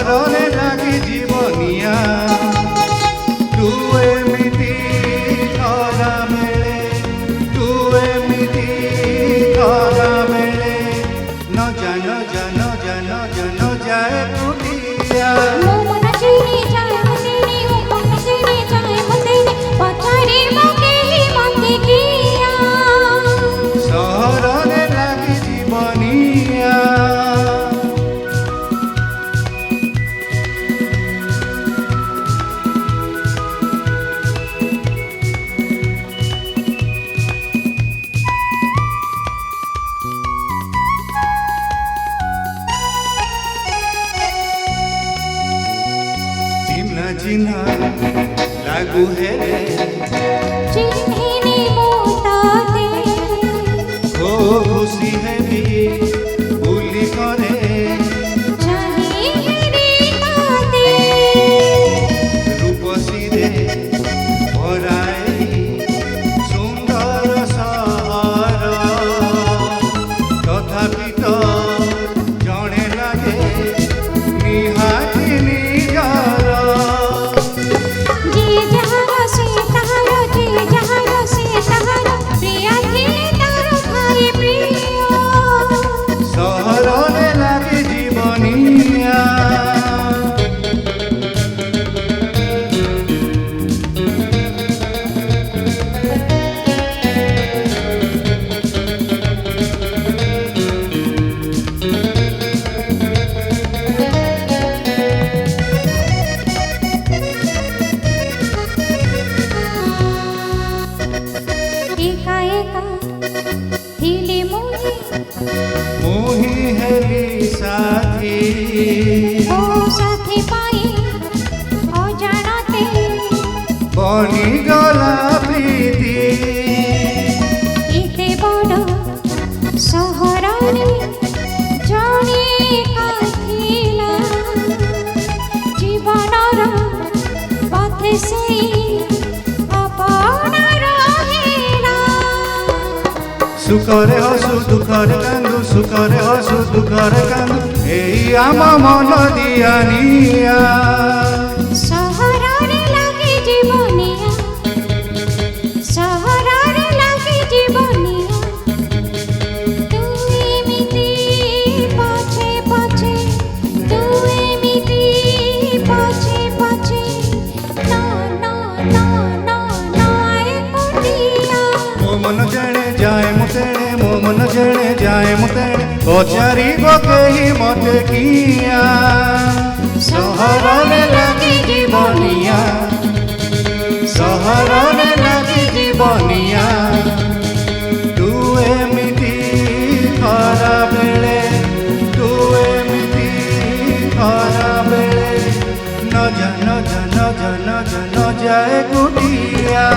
सहरने लगी जीवनिया तू एमिति खरा बेले तू एमिति खरा बेले न जा न जा न जा न जा न जाए कुटिया सहरने लगी जीवनिया चिन्ह चिन्ह लागू है चिन्हिनी मोताते ओ खुशी है भी भूली करे चाहिहिनी ताते रूपसी रे भराई सुंदर सहर तथापि तो जणे लागे निहाती निजार जे जहारो से तहारो जे जहारो से तहारो प्रिया थे तारो भाई प्रिय सहरने लगी जीवनिया एका एका थिली मोही हेली साथी ओ साथी पाई अजानते बनी गला प्रीति एते बड़ सहरने जणे काथिला जीवनर पथे से अपना रहिला सुखरे हसु दुखरे कांदु सुखरे हसु दुखरे कांदु एई आम मन दियानिया सहरने लगी जीवनिया सहरने लगी जीवनिया तू एमिति पछे पछे तू एमिति पछे पछे न न न न न एकुटिया मो मन जेणे जाए मुतेणे मो मन जेणे जाए मुतेणे पचारी बकेही मते किया सहरने लगी जीवनिया सहरने लगी जीवनिया तू एमिति खरा बेले तू एमिति खरा बेले न जा न जा न जा न जा न जाए कुटिया।